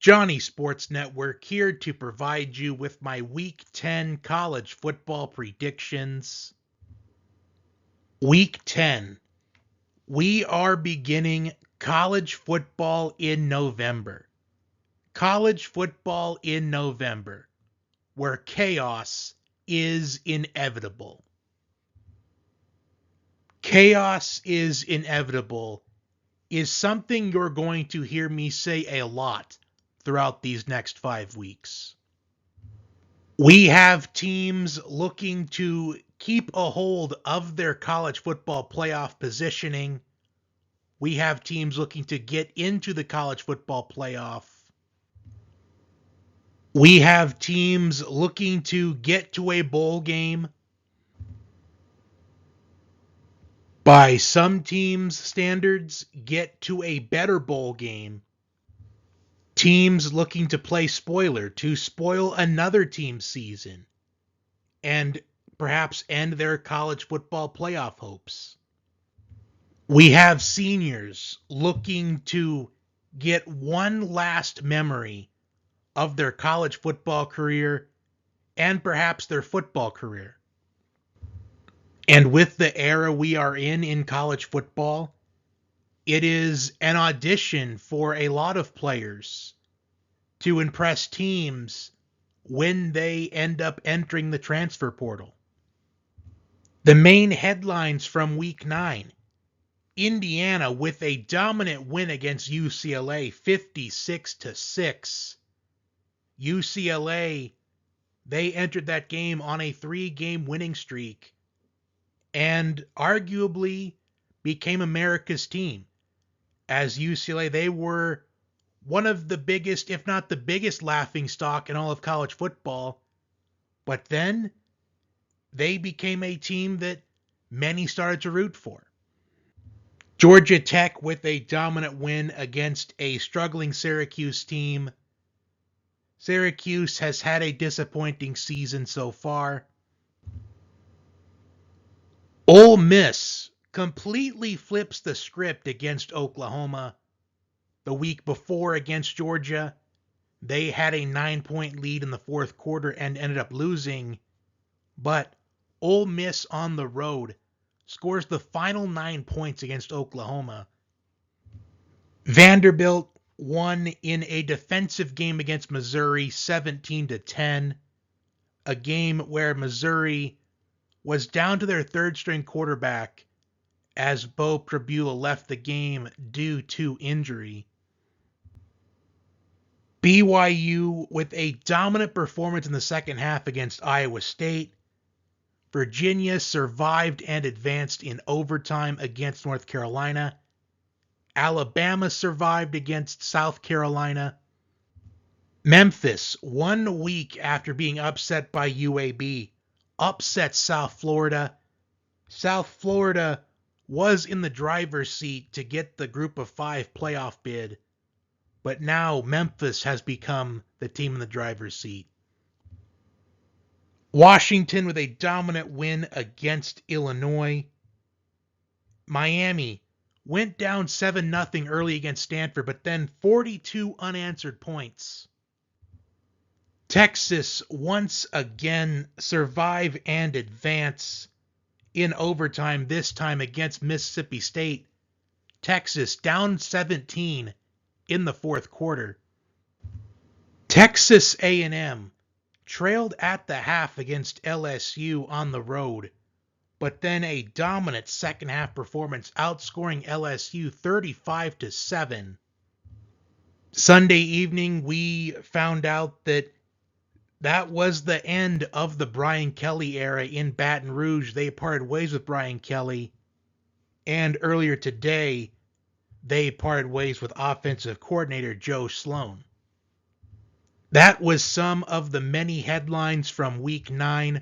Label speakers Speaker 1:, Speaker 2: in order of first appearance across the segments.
Speaker 1: Johnny Sports Network here to provide you with my Week 10 college football predictions. Week 10. We are beginning college football in November. College football in November, where chaos is inevitable. Chaos is inevitable is something you're going to hear me say a lot throughout these next 5 weeks. We have teams looking to keep a hold of their college football playoff positioning. We have teams looking to get into the college football playoff. We have teams looking to get to a bowl game. By some teams' standards, get to a better bowl game. Teams looking to play spoiler to spoil another team's season and perhaps end their college football playoff hopes. We have seniors looking to get one last memory of their college football career and perhaps their football career. And with the era we are in college football, it is an audition for a lot of players to impress teams when they end up entering the transfer portal. The main headlines from Week 9. Indiana with a dominant win against UCLA, 56-6. UCLA, they entered that game on a 3-game winning streak and arguably became America's team. As UCLA, they were one of the biggest, if not the biggest, laughingstock in all of college football. But then they became a team that many started to root for. Georgia Tech with a dominant win against a struggling Syracuse team. Syracuse has had a disappointing season so far. Ole Miss completely flips the script against Oklahoma. The week before against Georgia, they had a 9-point lead in the fourth quarter and ended up losing. But Ole Miss on the road scores the final 9 points against Oklahoma. Vanderbilt won in a defensive game against Missouri 17-10, a game where Missouri was down to their third-string quarterback as Bo Prabula left the game due to injury. BYU with a dominant performance in the second half against Iowa State. Virginia survived and advanced in overtime against North Carolina. Alabama survived against South Carolina. Memphis, 1 week after being upset by UAB, upset South Florida. South Florida was in the driver's seat to get the Group of 5 playoff bid, but now Memphis has become the team in the driver's seat. Washington with a dominant win against Illinois. Miami went down 7-0 early against Stanford, but then 42 unanswered points. Texas once again survive and advance in overtime, this time against Mississippi State. Texas down 17 in the fourth quarter. Texas A&M trailed at the half against LSU on the road, but then a dominant second half performance, outscoring LSU 35-7. Sunday evening, we found out that was the end of the Brian Kelly era in Baton Rouge. They parted ways with Brian Kelly, and earlier today, they parted ways with offensive coordinator Joe Sloan. That was some of the many headlines from Week 9.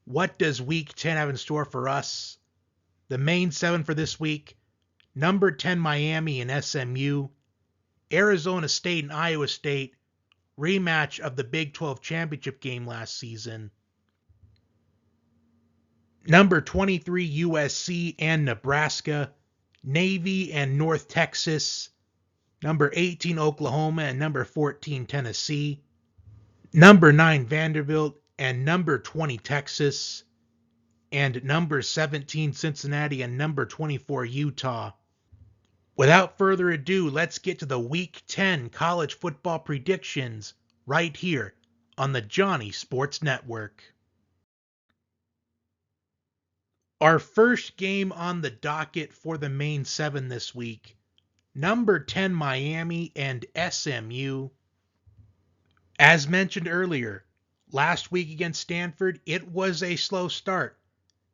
Speaker 1: What does Week 10 have in store for us? The main 7 for this week: number 10 Miami and SMU, Arizona State and Iowa State, rematch of the Big 12 championship game last season, number 23 USC and Nebraska, Navy and North Texas, number 18 Oklahoma, and number 14 Tennessee, number 9 Vanderbilt, and number 20 Texas, and number 17 Cincinnati, and number 24 Utah. Without further ado, let's get to the Week 10 college football predictions right here on the Johnny Sports Network. Our first game on the docket for the main 7 this week, number 10 Miami and SMU. As mentioned earlier, last week against Stanford, it was a slow start.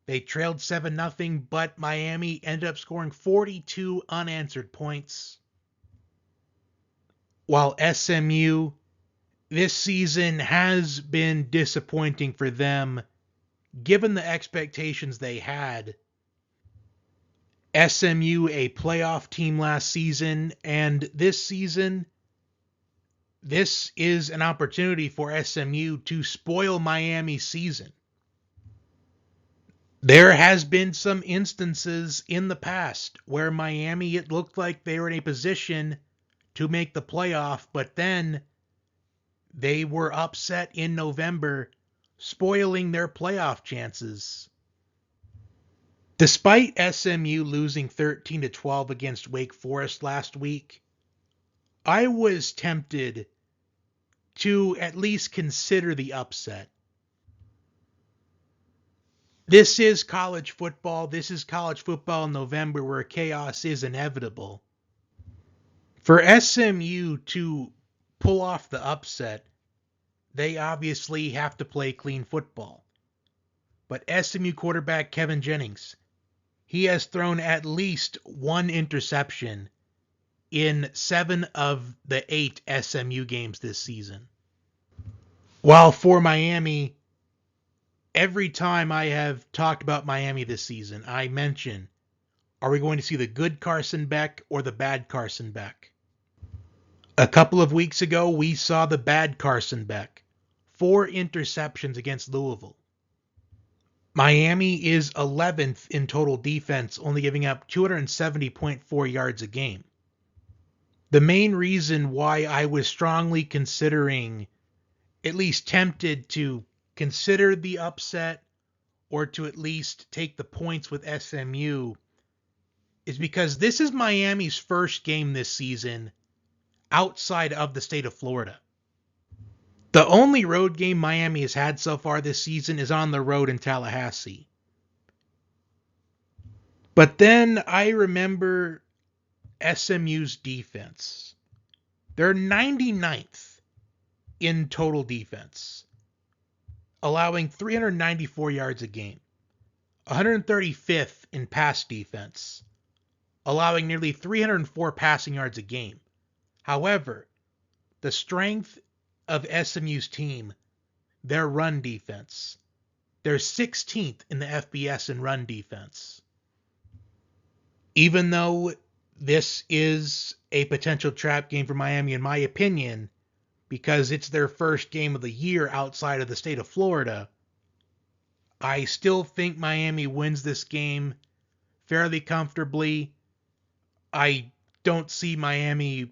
Speaker 1: They trailed 7-0, but Miami ended up scoring 42 unanswered points. While SMU this season has been disappointing for them, given the expectations they had. SMU, a playoff team last season, and this season, this is an opportunity for SMU to spoil Miami's season. There has been some instances in the past where Miami, it looked like they were in a position to make the playoff, but then they were upset in November, spoiling their playoff chances. Despite SMU losing 13-12 against Wake Forest last week, I was tempted to at least consider the upset. This is college football. This is college football in November where chaos is inevitable. For SMU to pull off the upset, they obviously have to play clean football. But SMU quarterback Kevin Jennings, he has thrown at least one interception in 7 of the 8 SMU games this season. While for Miami, every time I have talked about Miami this season, I mention, are we going to see the good Carson Beck or the bad Carson Beck? A couple of weeks ago, we saw the bad Carson Beck. 4 interceptions against Louisville. Miami is 11th in total defense, only giving up 270.4 yards a game. The main reason why I was strongly considering, at least tempted to consider the upset or to at least take the points with SMU, is because this is Miami's first game this season outside of the state of Florida. The only road game Miami has had so far this season is on the road in Tallahassee. But then I remember SMU's defense. They're 99th in total defense, allowing 394 yards a game. 135th in pass defense, allowing nearly 304 passing yards a game. However, the strength of SMU's team, their run defense. They're 16th in the FBS in run defense. Even though this is a potential trap game for Miami, in my opinion, because it's their first game of the year outside of the state of Florida, I still think Miami wins this game fairly comfortably. I don't see Miami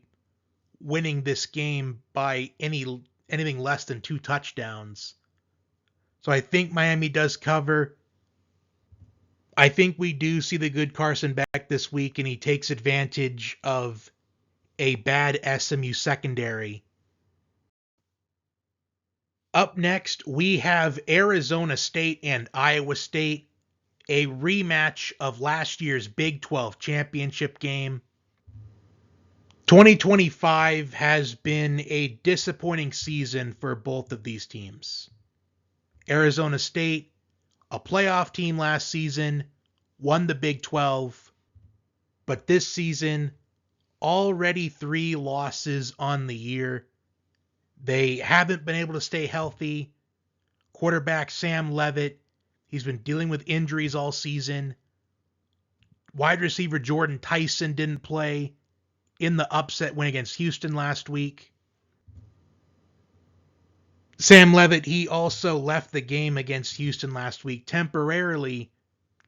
Speaker 1: winning this game by anything less than 2 touchdowns. So I think Miami does cover. I think we do see the good Carson Beck this week, and he takes advantage of a bad SMU secondary. Up next, we have Arizona State and Iowa State, a rematch of last year's Big 12 championship game. 2025 has been a disappointing season for both of these teams. Arizona State, a playoff team last season, won the Big 12, but this season, already 3 losses on the year. They haven't been able to stay healthy. Quarterback Sam Leavitt, he's been dealing with injuries all season. Wide receiver Jordan Tyson didn't play in the upset win against Houston last week. Sam Leavitt, he also left the game against Houston last week temporarily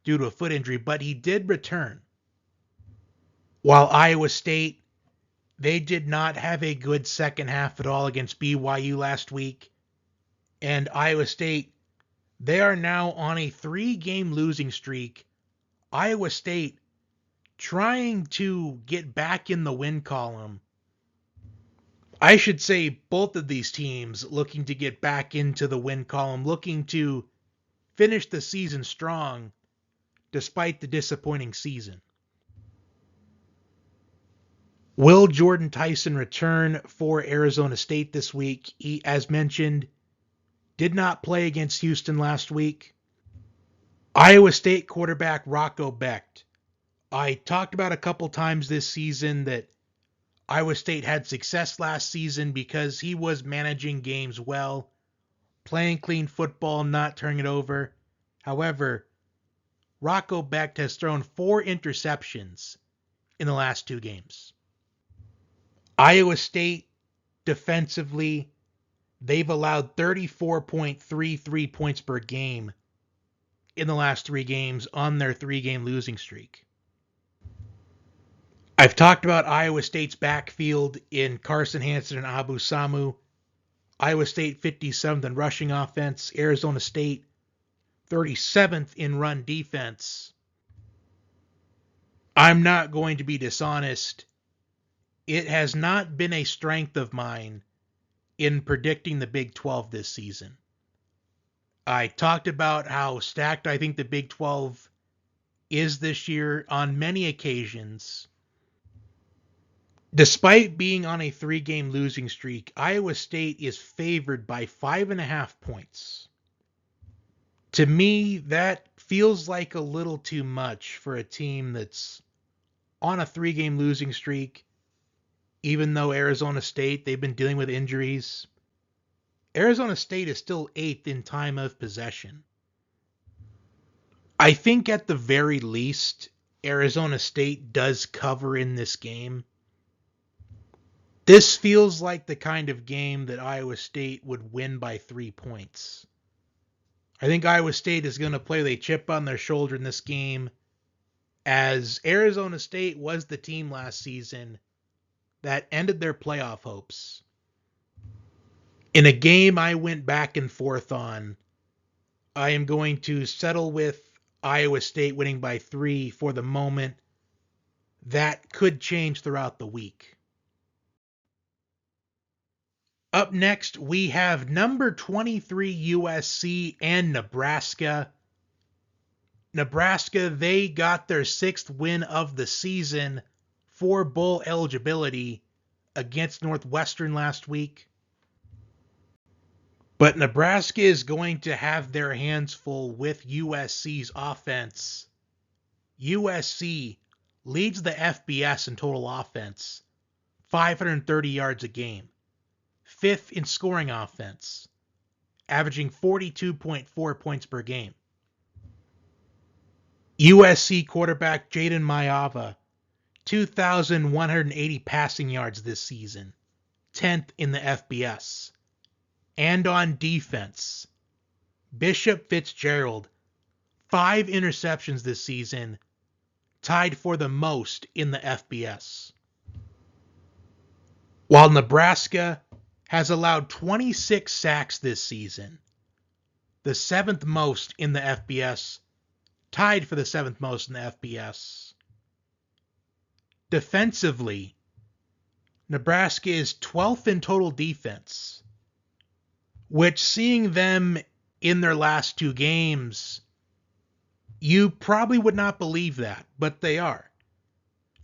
Speaker 1: due to a foot injury, but he did return. While Iowa State, They did not have a good second half at all against BYU last week. And Iowa State, they are now on a 3-game losing streak. Iowa State trying to get back in the win column. I should say both of these teams looking to get back into the win column, looking to finish the season strong despite the disappointing season. Will Jordan Tyson return for Arizona State this week? He, as mentioned, did not play against Houston last week. Iowa State quarterback Rocco Becht. I talked about a couple times this season that Iowa State had success last season because he was managing games well, playing clean football, not turning it over. However, Rocco Becht has thrown 4 interceptions in the last 2 games. Iowa State, defensively, they've allowed 34.33 points per game in the last 3 games on their 3-game losing streak. I've talked about Iowa State's backfield in Carson Hansen and Abu Samu. Iowa State 57th in rushing offense. Arizona State 37th in run defense. I'm not going to be dishonest. It has not been a strength of mine in predicting the Big 12 this season. I talked about how stacked I think the Big 12 is this year on many occasions. Despite being on a 3-game losing streak, Iowa State is favored by 5.5 points. To me, that feels like a little too much for a team that's on a 3-game losing streak. Even though Arizona State, they've been dealing with injuries. Arizona State is still 8th in time of possession. I think at the very least, Arizona State does cover in this game. This feels like the kind of game that Iowa State would win by 3 points. I think Iowa State is going to play with a chip on their shoulder in this game, as Arizona State was the team last season that ended their playoff hopes. In a game I went back and forth on, I am going to settle with Iowa State winning by 3 for the moment. That could change throughout the week. Up next, we have number 23 USC and Nebraska. Nebraska, they got their 6th win of the season for bowl eligibility against Northwestern last week. But Nebraska is going to have their hands full with USC's offense. USC leads the FBS in total offense, 530 yards a game. 5th in scoring offense, averaging 42.4 points per game. USC quarterback Jaden Mayava, 2,180 passing yards this season, 10th in the FBS. And on defense, Bishop Fitzgerald, 5 interceptions this season, tied for the most in the FBS. While Nebraska has allowed 26 sacks this season, the 7th most in the FBS, tied for the 7th most in the FBS. Defensively, Nebraska is 12th in total defense, which, seeing them in their last 2 games, you probably would not believe that, but they are.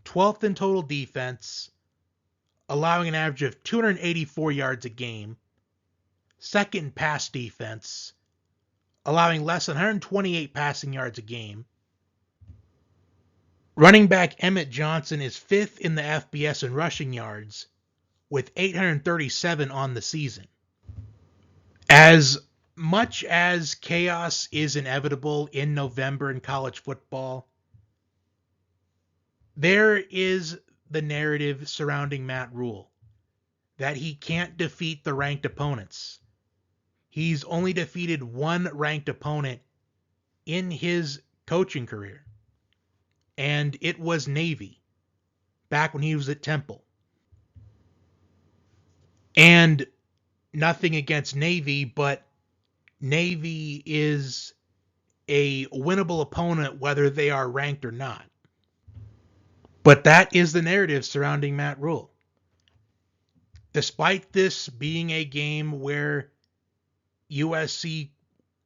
Speaker 1: 12th in total defense, allowing an average of 284 yards a game. 2nd in pass defense, allowing less than 128 passing yards a game. Running back Emmett Johnson is 5th in the FBS in rushing yards, with 837 on the season. As much as chaos is inevitable in November in college football, there is the narrative surrounding Matt Rule that he can't defeat the ranked opponents. He's only defeated 1 ranked opponent in his coaching career, and it was Navy, back when he was at Temple. And nothing against Navy, but Navy is a winnable opponent whether they are ranked or not. But that is the narrative surrounding Matt Rule. Despite this being a game where USC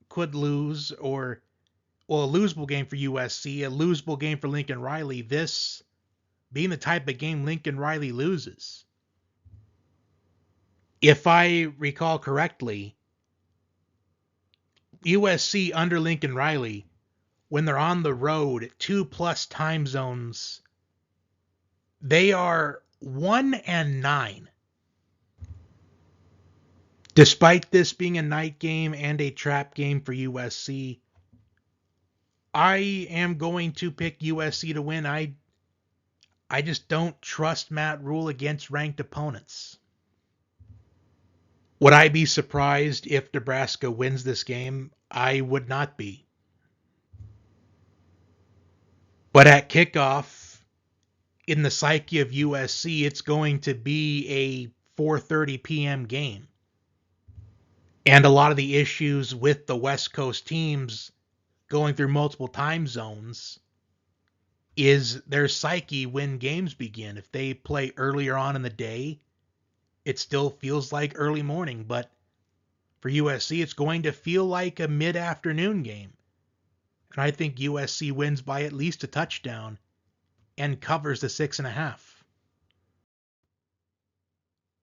Speaker 1: could lose, or a losable game for USC, a losable game for Lincoln Riley, this being the type of game Lincoln Riley loses. If I recall correctly, USC under Lincoln Riley, when they're on the road, 2+ time zones, they are 1-9. Despite this being a night game and a trap game for USC, I am going to pick USC to win. I just don't trust Matt Rule against ranked opponents. Would I be surprised if Nebraska wins this game? I would not be. But at kickoff, in the psyche of USC, it's going to be a 4:30 p.m. game. And a lot of the issues with the West Coast teams going through multiple time zones is their psyche when games begin. If they play earlier on in the day, it still feels like early morning, but for USC, it's going to feel like a mid-afternoon game. And I think USC wins by at least a touchdown and covers the 6.5.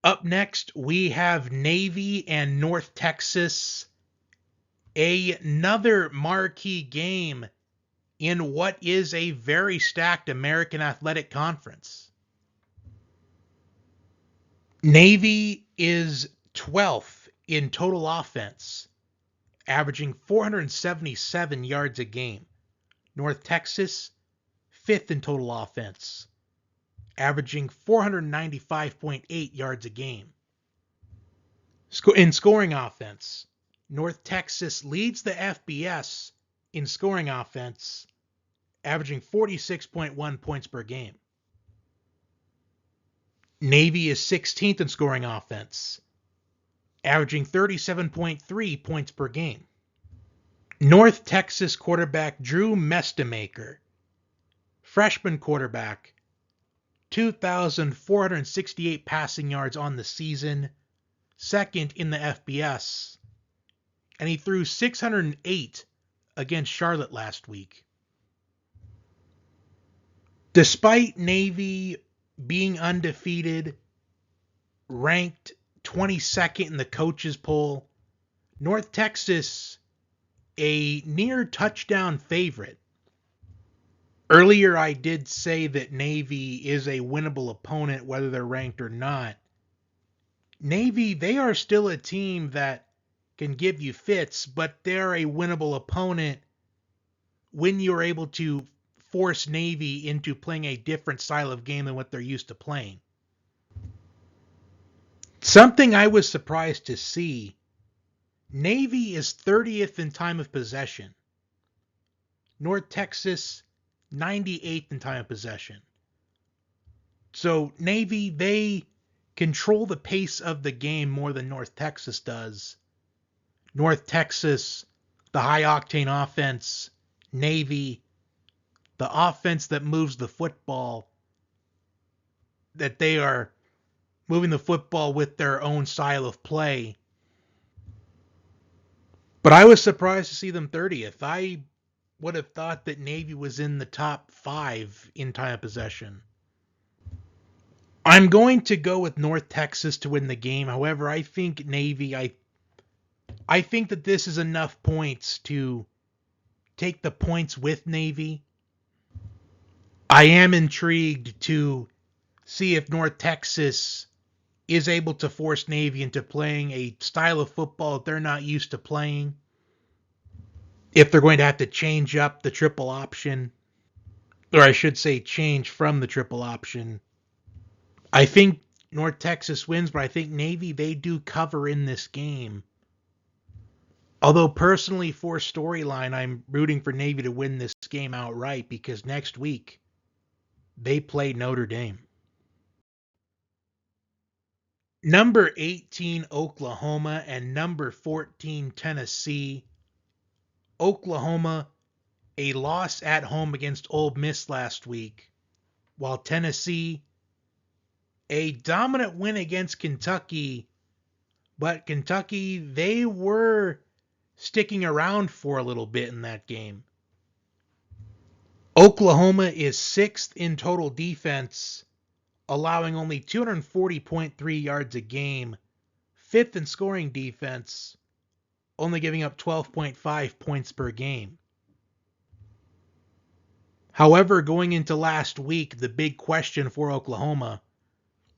Speaker 1: Up next, we have Navy and North Texas. Another marquee game in what is a very stacked American Athletic Conference. Navy is 12th in total offense, averaging 477 yards a game. North Texas, 5th in total offense, averaging 495.8 yards a game. In scoring offense, North Texas leads the FBS in scoring offense, averaging 46.1 points per game. Navy is 16th in scoring offense, averaging 37.3 points per game. North Texas quarterback Drew Mestemaker, freshman quarterback, 2,468 passing yards on the season, second in the FBS, and he threw 608 against Charlotte last week. Despite Navy being undefeated, ranked 22nd in the coaches poll, North Texas a near touchdown favorite. Earlier I did say that Navy is a winnable opponent whether they're ranked or not. Navy, they are still a team that can give you fits, but they're a winnable opponent when you're able to force Navy into playing a different style of game than what they're used to playing. Something I was surprised to see, Navy is 30th in time of possession. North Texas, 98th in time of possession. So Navy, they control the pace of the game more than North Texas does. North Texas, the high-octane offense. Navy, the offense that moves the football, that they are moving the football with their own style of play. But I was surprised to see them 30th. I would have thought that Navy was in the top 5 in time of possession. I'm going to go with North Texas to win the game. However, I think Navy, I think that this is enough points to take the points with Navy. I am intrigued to see if North Texas is able to force Navy into playing a style of football that they're not used to playing. If they're going to have to change up the triple option, or I should say change from the triple option. I think North Texas wins, but I think Navy, they do cover in this game. Although personally for storyline, I'm rooting for Navy to win this game outright because next week they play Notre Dame. Number 18, Oklahoma, and number 14, Tennessee. Oklahoma, a loss at home against Ole Miss last week, while Tennessee, a dominant win against Kentucky, but Kentucky, they were sticking around for a little bit in that game. Oklahoma is sixth in total defense, allowing only 240.3 yards a game, fifth in scoring defense, only giving up 12.5 points per game. However, going into last week, the big question for Oklahoma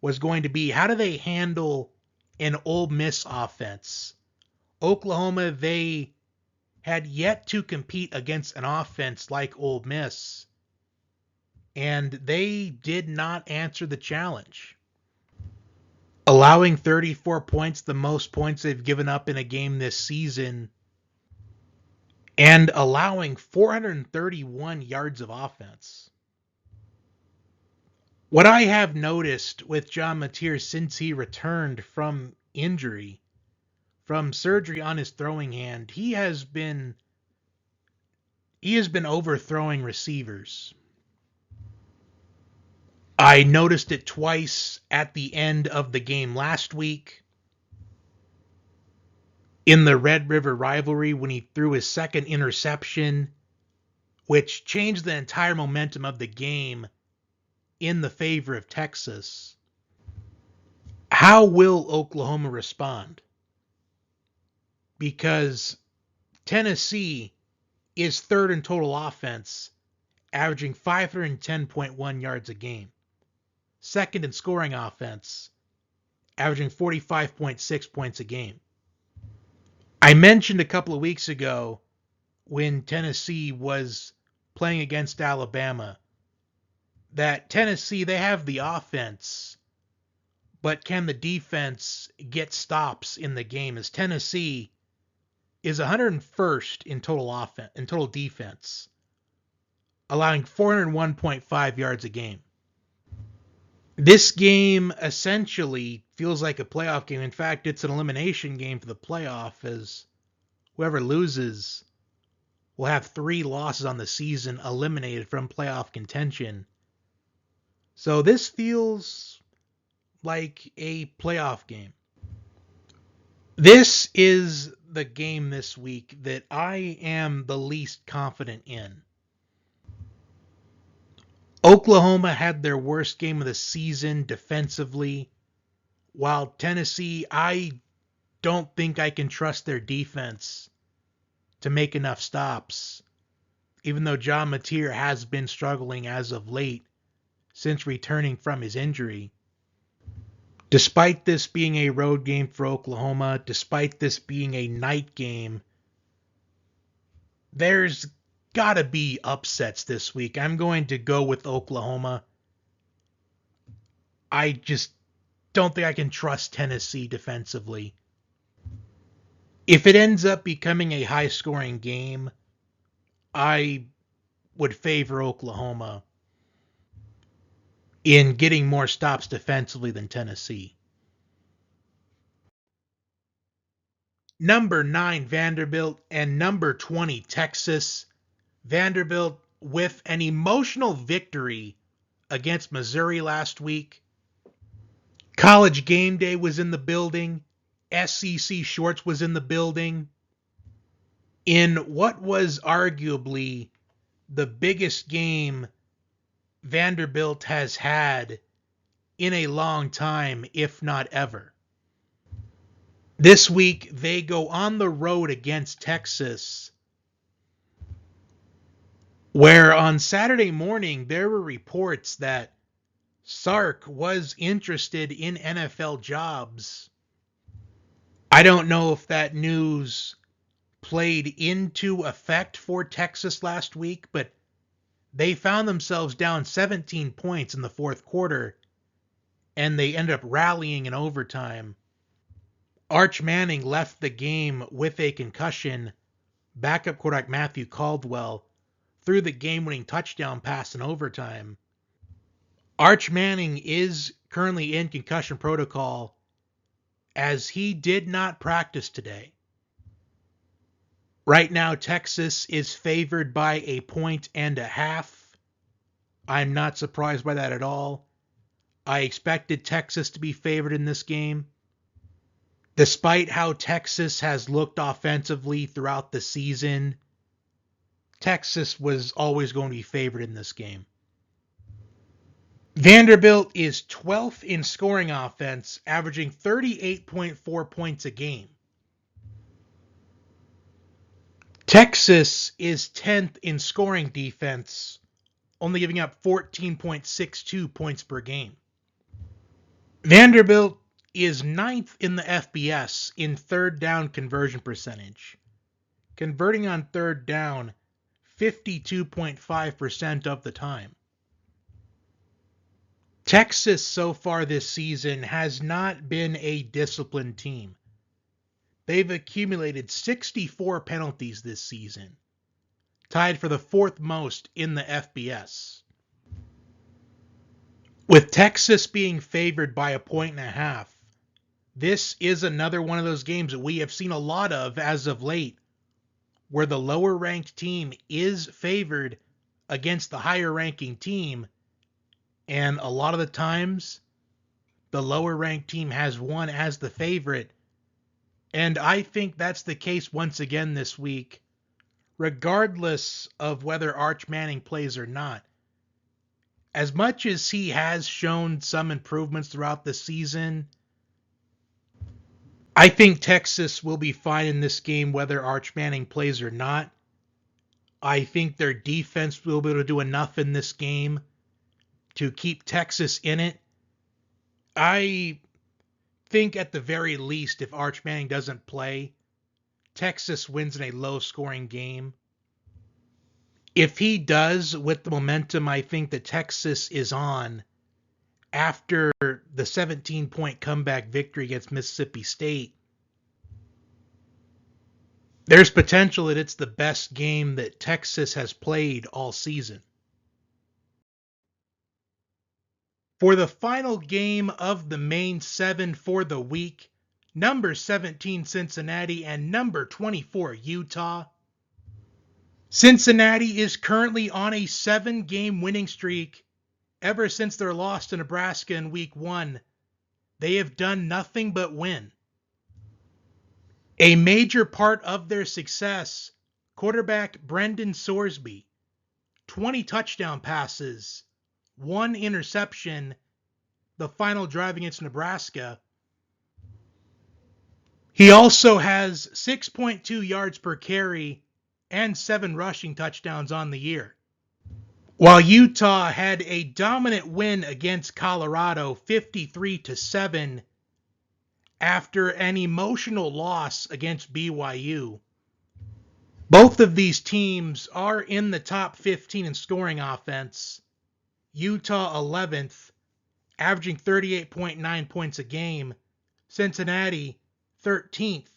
Speaker 1: was going to be, how do they handle an Ole Miss offense? Oklahoma, they had yet to compete against an offense like Ole Miss, and they did not answer the challenge. Allowing 34 points, the most points they've given up in a game this season, and allowing 431 yards of offense. What I have noticed with John Mateer since he returned from injury, from surgery on his throwing hand, he has been overthrowing receivers. I noticed it twice at the end of the game last week in the Red River rivalry when he threw his second interception, which changed the entire momentum of the game in the favor of Texas. How will Oklahoma respond? Because Tennessee is third in total offense, averaging 510.1 yards a game. Second in scoring offense, averaging 45.6 points a game. I mentioned a couple of weeks ago when Tennessee was playing against Alabama that Tennessee, they have the offense, but can the defense get stops in the game? As Tennessee is 101st in total defense, allowing 401.5 yards a game. This game essentially feels like a playoff game. In fact, it's an elimination game for the playoff, as whoever loses will have 3 losses on the season, eliminated from playoff contention. So this feels like a playoff game. This is the game this week that I am the least confident in. Oklahoma had their worst game of the season defensively, while Tennessee, I don't think I can trust their defense to make enough stops, even though John Mateer has been struggling as of late since returning from his injury. Despite this being a road game for Oklahoma, despite this being a night game, there's got to be upsets this week. I'm going to go with Oklahoma. I just don't think I can trust Tennessee defensively. If it ends up becoming a high-scoring game, I would favor Oklahoma in getting more stops defensively than Tennessee. Number 9, Vanderbilt, and number 20, Texas. Vanderbilt with an emotional victory against Missouri last week. College Game Day was in the building. SEC Shorts was in the building. In what was arguably the biggest game Vanderbilt has had in a long time, if not ever. This week, they go on the road against Texas, where on Saturday morning, there were reports that Sark was interested in NFL jobs. I don't know if that news played into effect for Texas last week, but they found themselves down 17 points in the fourth quarter, and they ended up rallying in overtime. Arch Manning left the game with a concussion. Backup quarterback Matthew Caldwell threw the game-winning touchdown pass in overtime. Arch Manning is currently in concussion protocol as he did not practice today. Right now, Texas is favored by 1.5 points. I'm not surprised by that at all. I expected Texas to be favored in this game. Despite how Texas has looked offensively throughout the season, Texas was always going to be favored in this game. Vanderbilt is 12th in scoring offense, averaging 38.4 points a game. Texas is 10th in scoring defense, only giving up 14.62 points per game. Vanderbilt is 9th in the FBS in third down conversion percentage, converting on third down 52.5% of the time. Texas so far this season has not been a disciplined team. They've accumulated 64 penalties this season, tied for the fourth most in the FBS. With Texas being favored by 1.5 points, this is another one of those games that we have seen a lot of as of late, where the lower ranked team is favored against the higher ranking team, and a lot of the times the lower ranked team has won as the favorite. And I think that's the case once again this week, regardless of whether Arch Manning plays or not. As much as he has shown some improvements throughout the season, I think Texas will be fine in this game whether Arch Manning plays or not. I think their defense will be able to do enough in this game to keep Texas in it. I think at the very least, if Arch Manning doesn't play, Texas wins in a low-scoring game. If he does, with the momentum I think that Texas is on after the 17-point comeback victory against Mississippi State, there's potential that it's the best game that Texas has played all season. For the final game of the main 7 for the week, number 17 Cincinnati and number 24 Utah. Cincinnati is currently on a 7-game winning streak ever since their loss to Nebraska in week 1. They have done nothing but win. A major part of their success, quarterback Brendan Sorsby, 20 touchdown passes, 1 interception, the final drive against Nebraska. He also has 6.2 yards per carry and 7 rushing touchdowns on the year. While Utah had a dominant win against Colorado 53-7 after an emotional loss against BYU. Both of these teams are in the top 15 in scoring offense. Utah 11th, averaging 38.9 points a game. Cincinnati 13th,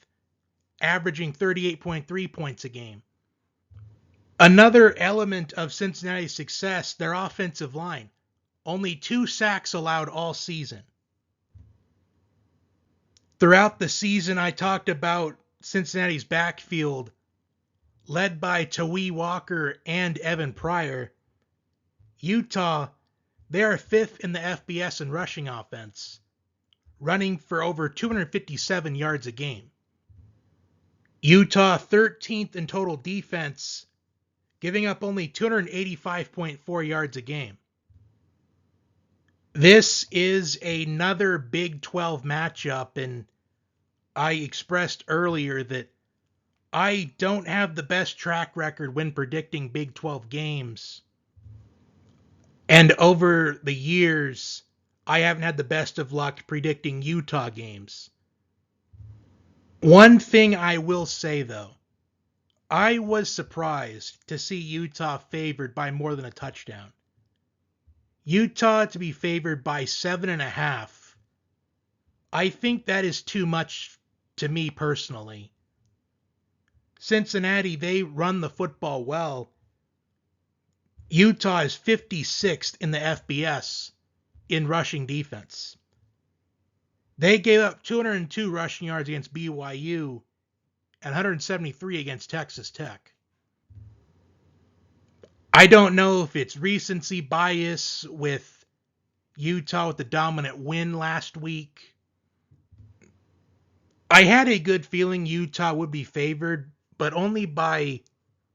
Speaker 1: averaging 38.3 points a game. Another element of Cincinnati's success, their offensive line. Only 2 sacks allowed all season. Throughout the season, I talked about Cincinnati's backfield, led by Tawee Walker and Evan Pryor. Utah, they are 5th in the FBS in rushing offense, running for over 257 yards a game. Utah 13th in total defense, giving up only 285.4 yards a game. This is another Big 12 matchup, and I expressed earlier that I don't have the best track record when predicting Big 12 games. And over the years, I haven't had the best of luck predicting Utah games. One thing I will say, though, I was surprised to see Utah favored by more than a touchdown. Utah to be favored by 7.5. I think that is too much to me personally. Cincinnati, they run the football well. Utah is 56th in the FBS in rushing defense. They gave up 202 rushing yards against BYU and 173 against Texas Tech. I don't know if it's recency bias with Utah with the dominant win last week. I had a good feeling Utah would be favored, but only by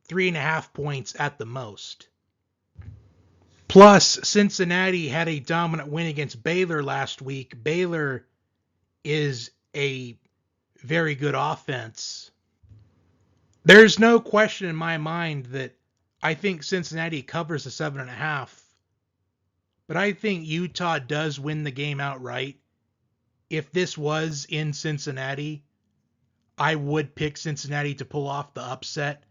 Speaker 1: 3.5 points at the most. Plus, Cincinnati had a dominant win against Baylor last week. Baylor is a very good offense. There's no question in my mind that I think Cincinnati covers the 7.5, but I think Utah does win the game outright. If this was in Cincinnati, I would pick Cincinnati to pull off the upset.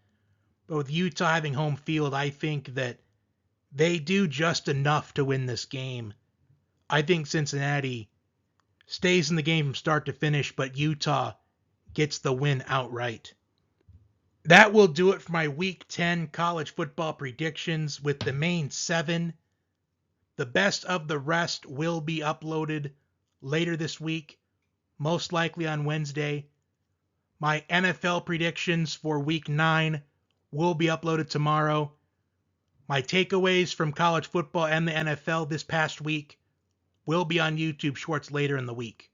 Speaker 1: But with Utah having home field, I think that they do just enough to win this game. I think Cincinnati stays in the game from start to finish, but Utah gets the win outright. That will do it for my Week 10 college football predictions with the main 7. The best of the rest will be uploaded later this week, most likely on Wednesday. My NFL predictions for Week 9 will be uploaded tomorrow. My takeaways from college football and the NFL this past week will be on YouTube Shorts later in the week.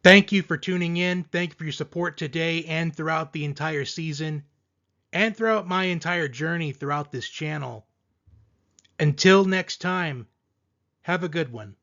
Speaker 1: Thank you for tuning in. Thank you for your support today and throughout the entire season, and throughout my entire journey throughout this channel. Until next time, have a good one.